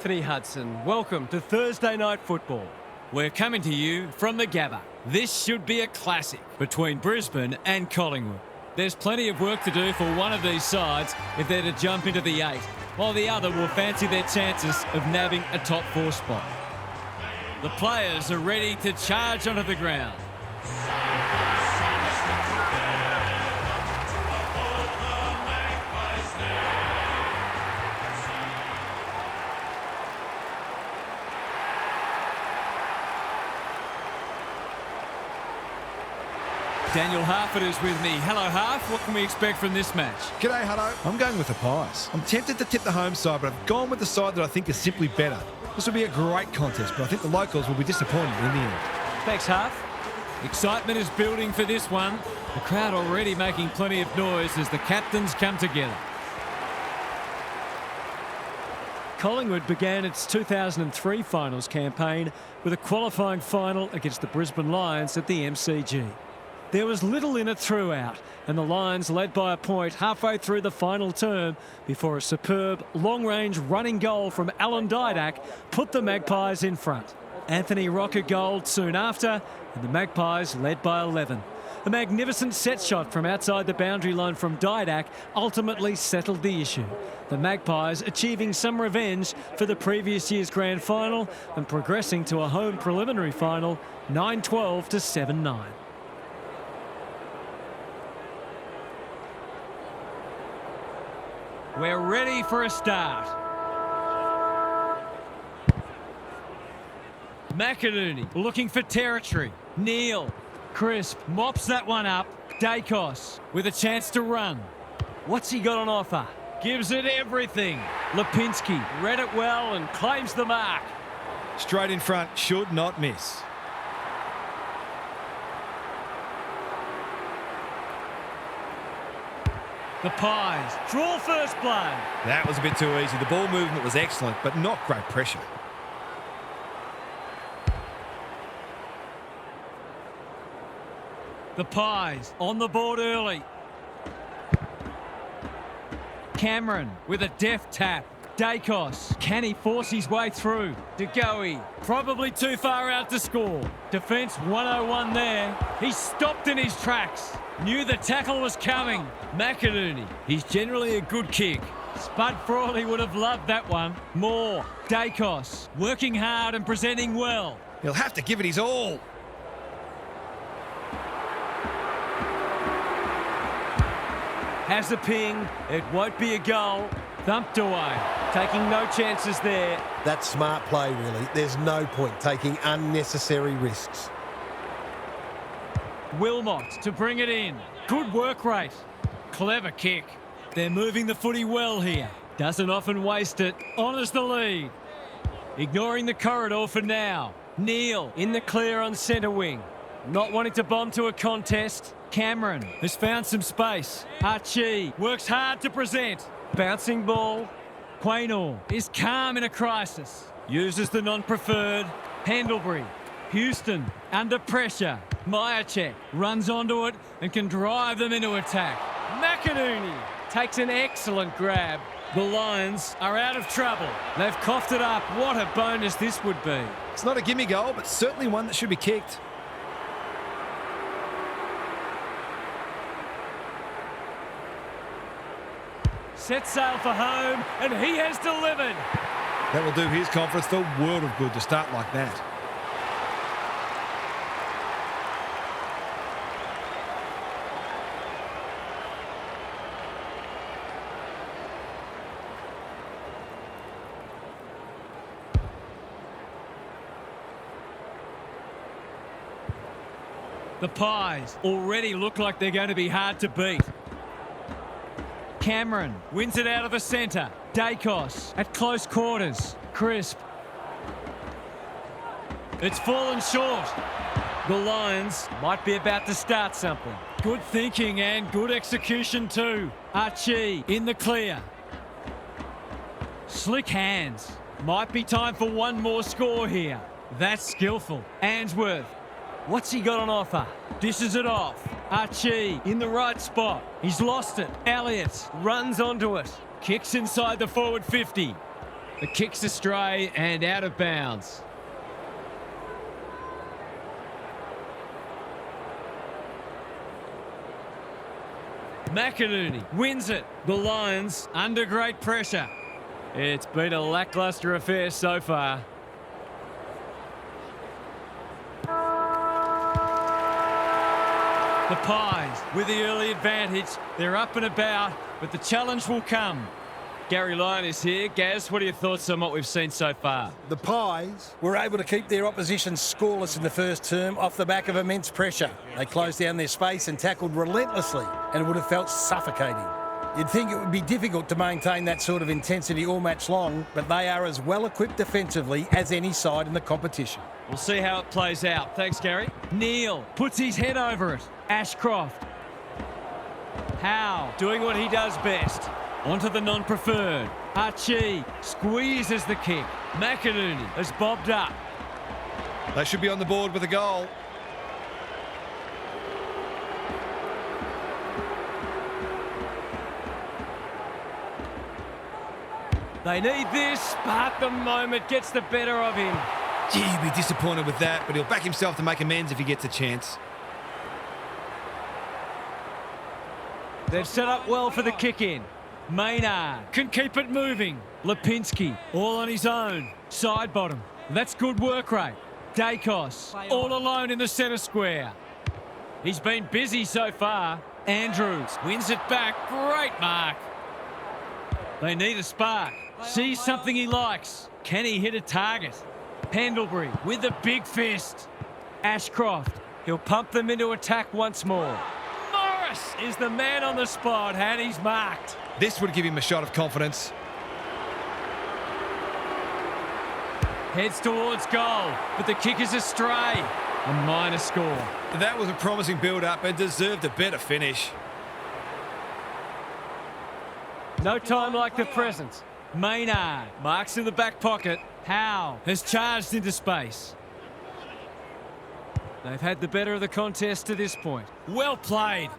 Anthony Hudson, welcome to Thursday Night Football. We're coming to you from the Gabba. This should be a classic between Brisbane and Collingwood. There's plenty of work to do for one of these sides if they're to jump into the 8, while the other will fancy their chances of nabbing a top 4 spot. The players are ready to charge onto the ground. Daniel Harford is with me. Hello, Harf. What can we expect from this match? G'day, Hutto. I'm going with the Pies. I'm tempted to tip the home side, but I've gone with the side that I think is simply better. This will be a great contest, but I think the locals will be disappointed in the end. Thanks, Harf. Excitement is building for this one. The crowd already making plenty of noise as the captains come together. Collingwood began its 2003 finals campaign with a qualifying final against the Brisbane Lions at the MCG. There was little in it throughout, and the Lions led by a point halfway through the final term before a superb long-range running goal from Alan Didak put the Magpies in front. Anthony Rocker goaled soon after, and the Magpies led by 11. A magnificent set shot from outside the boundary line from Didak ultimately settled the issue. The Magpies achieving some revenge for the previous year's grand final and progressing to a home preliminary final 9-12 to 7-9. We're ready for a start. McInerney looking for territory. Neal. Crisp mops that one up. Dacos with a chance to run. What's he got on offer? Gives it everything. Lipinski read it well and claims the mark. Straight in front, should not miss. The Pies draw first blood. That was a bit too easy. The ball movement was excellent, but not great pressure. The Pies on the board early. Cameron with a deft tap. Dacos, can he force his way through? DeGoey, probably too far out to score. Defence 101 there. He stopped in his tracks. Knew the tackle was coming. McInerney, he's generally a good kick. Spud Frawley would have loved that one. Moore, Dacos, working hard and presenting well. He'll have to give it his all. Has a ping. It won't be a goal. Thumped away. Taking no chances there. That's smart play, really. There's no point taking unnecessary risks. Wilmot to bring it in. Good work rate. Clever kick. They're moving the footy well here. Doesn't often waste it. Honours the lead. Ignoring the corridor for now. Neal in the clear on centre wing. Not wanting to bomb to a contest. Cameron has found some space. Archie works hard to present. Bouncing ball. Quaynor is calm in a crisis. Uses the non-preferred. Pendlebury. Houston under pressure. Myercheck runs onto it and can drive them into attack. McInerney takes an excellent grab. The Lions are out of trouble. They've coughed it up. What a bonus this would be. It's not a gimme goal, but certainly one that should be kicked. Set sail for home, and he has delivered. That will do his conference the world of good to start like that. The Pies already look like they're going to be hard to beat. Cameron wins it out of the centre. Dacos at close quarters. Crisp. It's fallen short. The Lions might be about to start something. Good thinking and good execution too. Archie in the clear. Slick hands. Might be time for one more score here. That's skillful. Answorth. What's he got on offer? Dishes it off. Archie in the right spot. He's lost it. Elliott runs onto it. Kicks inside the forward 50. The kick's astray and out of bounds. McInerney wins it. The Lions under great pressure. It's been a lacklustre affair so far. The Pies with the early advantage. They're up and about, but the challenge will come. Gary Lyon is here. Gaz, what are your thoughts on what we've seen so far? The Pies were able to keep their opposition scoreless in the first term off the back of immense pressure. They closed down their space and tackled relentlessly, and it would have felt suffocating. You'd think it would be difficult to maintain that sort of intensity all match long, but they are as well equipped defensively as any side in the competition. We'll see how it plays out. Thanks, Gary. Neil puts his head over it. Ashcroft. Howe doing what he does best. Onto the non-preferred. Archie squeezes the kick. McInerney has bobbed up. They should be on the board with a goal. They need this, but the moment gets the better of him. Gee, he'll be disappointed with that, but he'll back himself to make amends if he gets a chance. They've set up well for the kick-in. Maynard can keep it moving. Lipinski all on his own. Side bottom. That's good work rate. Dacos all alone in the centre square. He's been busy so far. Andrews wins it back. Great mark. They need a spark. Sees something he likes. Can he hit a target? Pendlebury with the big fist. Ashcroft. He'll pump them into attack once more. Morris is the man on the spot and he's marked. This would give him a shot of confidence. Heads towards goal, but the kick is astray. A minor score. That was a promising build-up and deserved a better finish. No time like the present. Maynard marks in the back pocket. Howe has charged into space. They've had the better of the contest to this point. Well played.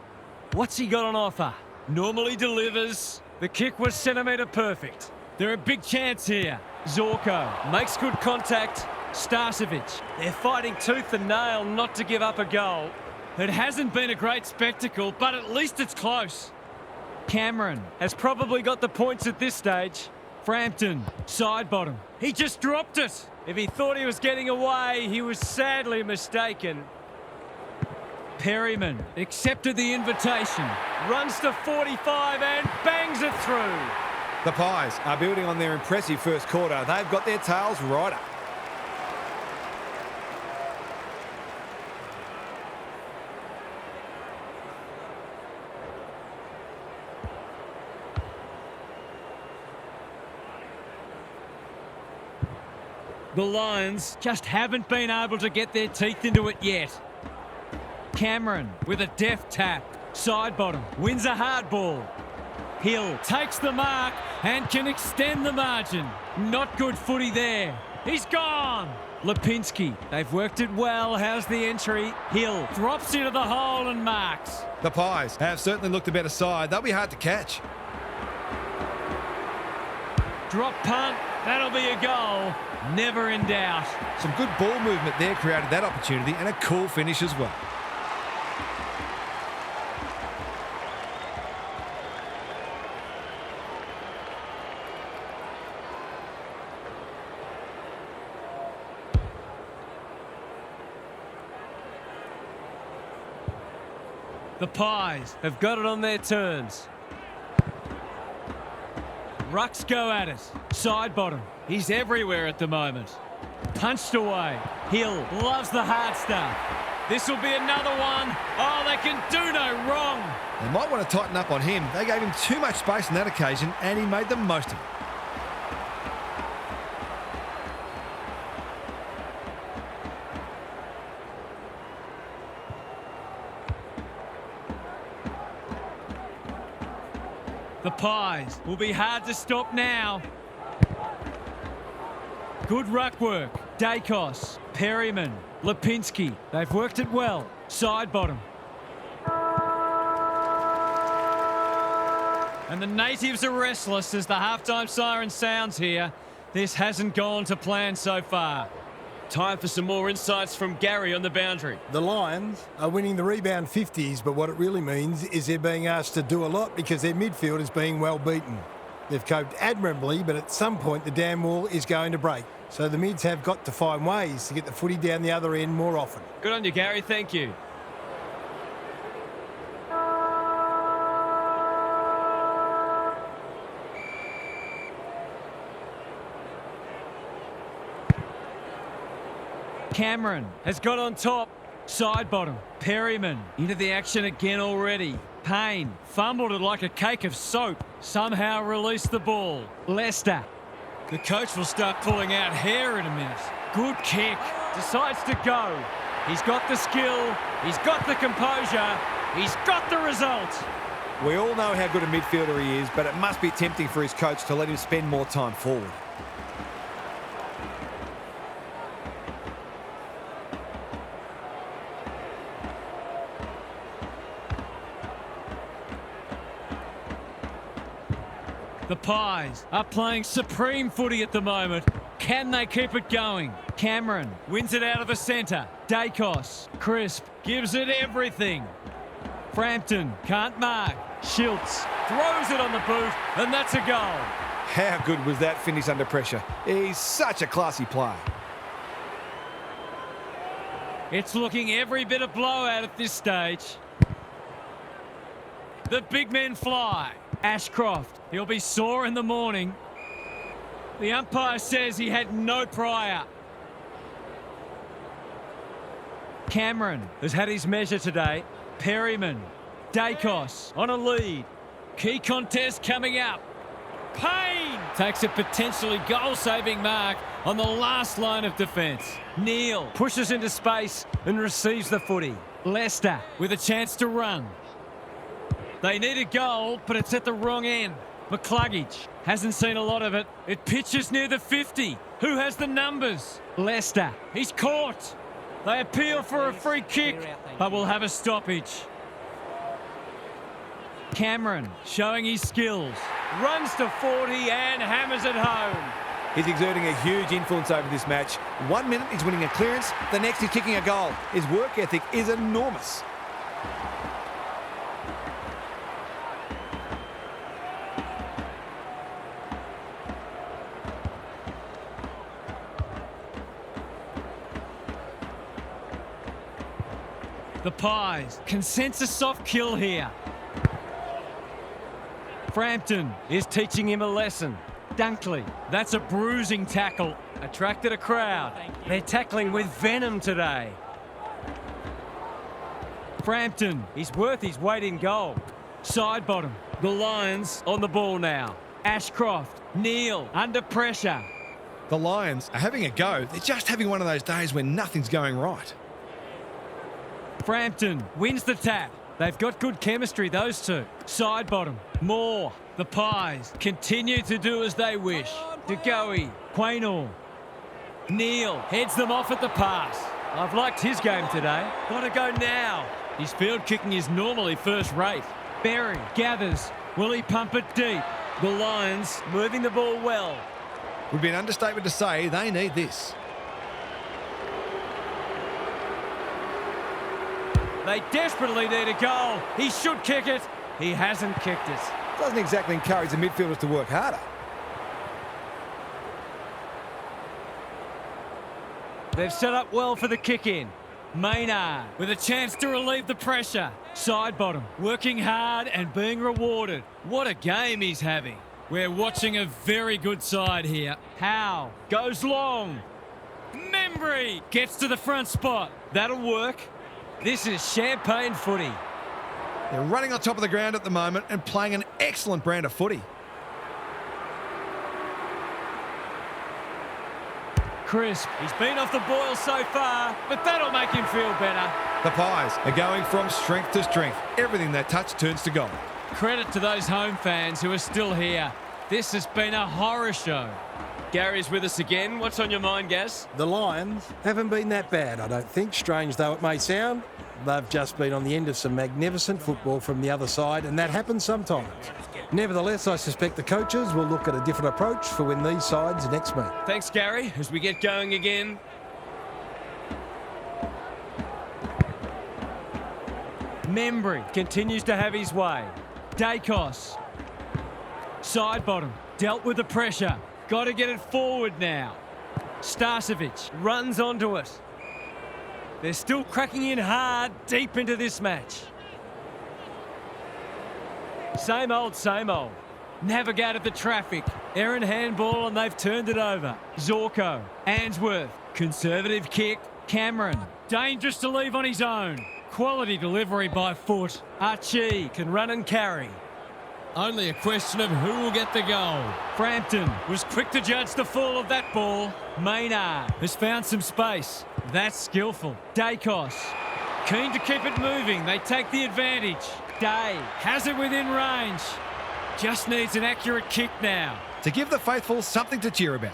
What's he got on offer? Normally delivers. The kick was centimetre perfect. They're a big chance here. Zorko makes good contact. Starcevic. They're fighting tooth and nail not to give up a goal. It hasn't been a great spectacle, but at least it's close. Cameron has probably got the points at this stage. Frampton, side bottom. He just dropped it. If he thought he was getting away, he was sadly mistaken. Perryman accepted the invitation, runs to 45 and bangs it through. The Pies are building on their impressive first quarter. They've got their tails right up. The Lions just haven't been able to get their teeth into it yet. Cameron with a deft tap. Side bottom. Wins a hard ball. Hill takes the mark and can extend the margin. Not good footy there. He's gone. Lipinski. They've worked it well. How's the entry? Hill drops into the hole and marks. The Pies have certainly looked a better side. They'll be hard to catch. Drop punt. That'll be a goal. Never in doubt. Some good ball movement there created that opportunity and a cool finish as well. The Pies have got it on their terms. Rucks go at it. Side bottom. He's everywhere at the moment. Punched away. Hill loves the hard stuff. This will be another one. Oh, they can do no wrong. They might want to tighten up on him. They gave him too much space on that occasion and he made the most of it. The Pies will be hard to stop now. Good ruck work. Dacos, Perryman, Lipinski. They've worked it well. Side bottom. And the natives are restless as the halftime siren sounds here. This hasn't gone to plan so far. Time for some more insights from Gary on the boundary. The Lions are winning the rebound 50s, but what it really means is they're being asked to do a lot because their midfield is being well beaten. They've coped admirably, but at some point the dam wall is going to break. So the mids have got to find ways to get the footy down the other end more often. Good on you, Gary. Thank you. Cameron has got on top. Side bottom. Perryman into the action again already. Payne fumbled it like a cake of soap. Somehow released the ball. Leicester. The coach will start pulling out hair in a minute. Good kick. Decides to go. He's got the skill. He's got the composure. He's got the result. We all know how good a midfielder he is, but it must be tempting for his coach to let him spend more time forward. The Pies are playing supreme footy at the moment. Can they keep it going? Cameron wins it out of the centre. Dacos. Crisp gives it everything. Frampton can't mark. Schiltz throws it on the boot, and that's a goal. How good was that finish under pressure? He's such a classy player. It's looking every bit of blowout at this stage. The big men fly. Ashcroft, he'll be sore in the morning. The umpire says he had no prior. Cameron has had his measure today. Perryman, Dacos on a lead. Key contest coming up. Payne takes a potentially goal-saving mark on the last line of defence. Neal pushes into space and receives the footy. Leicester with a chance to run. They need a goal, but it's at the wrong end. McCluggage hasn't seen a lot of it. It pitches near the 50. Who has the numbers? Leicester. He's caught. They appeal for a free kick, but will have a stoppage. Cameron showing his skills. Runs to 40 and hammers it home. He's exerting a huge influence over this match. 1 minute he's winning a clearance, the next he's kicking a goal. His work ethic is enormous. The Pies can sense a soft kill here. Frampton is teaching him a lesson. Dunkley, that's a bruising tackle. Attracted a crowd. They're tackling with venom today. Frampton, he's worth his weight in gold. Side bottom. The Lions on the ball now. Ashcroft, Neal under pressure. The Lions are having a go. They're just having one of those days when nothing's going right. Frampton wins the tap. They've got good chemistry, those two. Side bottom. Moore. The Pies continue to do as they wish. DeGoey. Quaynor. Neal heads them off at the pass. I've liked his game today. Got to go now. His field kicking is normally first rate. Berry gathers. Will he pump it deep? The Lions moving the ball well. Would be an understatement to say they need this. They desperately need a goal. He should kick it. He hasn't kicked it. Doesn't exactly encourage the midfielders to work harder. They've set up well for the kick-in. Maynard with a chance to relieve the pressure. Side bottom, working hard and being rewarded. What a game he's having. We're watching a very good side here. Howe goes long. Membry gets to the front spot. That'll work. This is champagne footy. They're running on top of the ground at the moment and playing an excellent brand of footy. Crisp, he's been off the boil so far, but that'll make him feel better. The Pies are going from strength to strength. Everything they touch turns to gold. Credit to those home fans who are still here. This has been a horror show. Gary's with us again. What's on your mind, Gaz? The Lions haven't been that bad, I don't think, strange though it may sound. They've just been on the end of some magnificent football from the other side, and that happens sometimes. Nevertheless, I suspect the coaches will look at a different approach for when these sides next meet. Thanks, Gary, as we get going again. Membry continues to have his way. Dacos. Side bottom. Dealt with the pressure. Got to get it forward now. Starcevic runs onto it. They're still cracking in hard deep into this match. Same old, same old. Navigated the traffic. Errant handball and they've turned it over. Zorko. Answorth. Conservative kick. Cameron. Dangerous to leave on his own. Quality delivery by foot. Archie can run and carry. Only a question of who will get the goal. Frampton was quick to judge the fall of that ball. Maynard has found some space. That's skillful. Dacos. Keen to keep it moving. They take the advantage. Day has it within range. Just needs an accurate kick now. To give the faithful something to cheer about.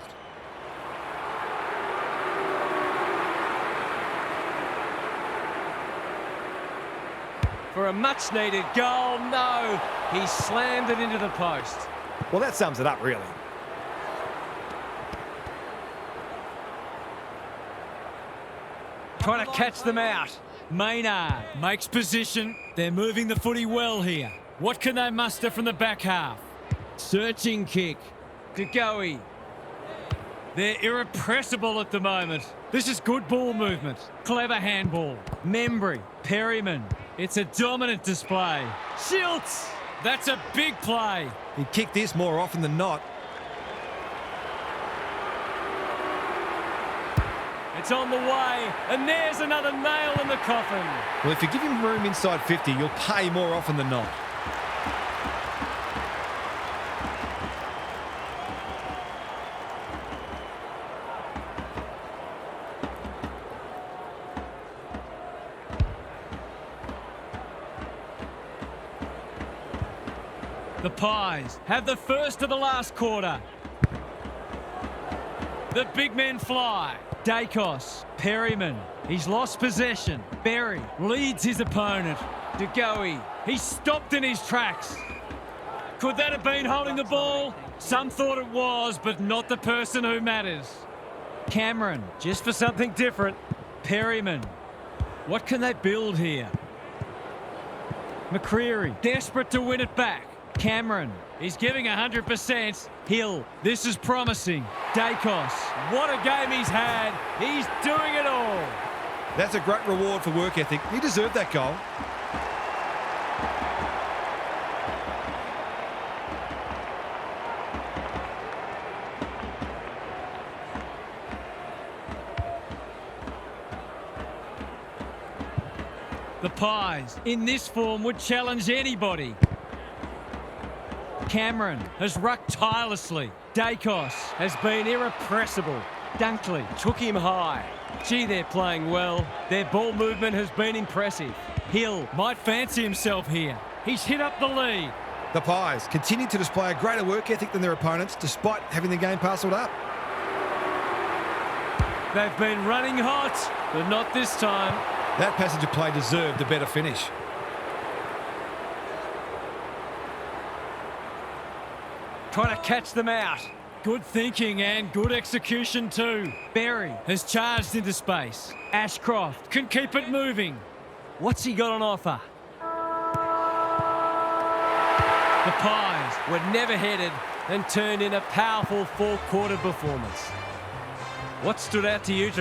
For a much-needed goal, no. He slammed it into the post. Well, that sums it up, really. Trying to catch them out. Maynard makes position. They're moving the footy well here. What can they muster from the back half? Searching kick. Gagoe. They're irrepressible at the moment. This is good ball movement. Clever handball. Membry. Perryman. It's a dominant display. Schiltz. That's a big play. He'd kick this more often than not. It's on the way, and there's another nail in the coffin. Well, if you give him room inside 50, you'll pay more often than not. The Pies have the first of the last quarter. The big men fly. Dacos, Perryman, he's lost possession. Berry leads his opponent. Gagoe, he's stopped in his tracks. Could that have been holding the ball? Some thought it was, but not the person who matters. Cameron, just for something different. Perryman, what can they build here? McCreary, desperate to win it back. Cameron, he's giving 100%. Hill, this is promising. Dacos, what a game he's had. He's doing it all. That's a great reward for work ethic. He deserved that goal. The Pies, in this form, would challenge anybody. Cameron has rucked tirelessly. Dacos has been irrepressible. Dunkley took him high. Gee, they're playing well. Their ball movement has been impressive. Hill might fancy himself here. He's hit up the lead. The Pies continue to display a greater work ethic than their opponents, despite having the game parcelled up. They've been running hot, but not this time. That passage of play deserved a better finish. Trying to catch them out. Good thinking and good execution too. Berry has charged into space. Ashcroft can keep it moving. What's he got on offer? The Pies were never headed and turned in a powerful fourth quarter performance. What stood out to you today?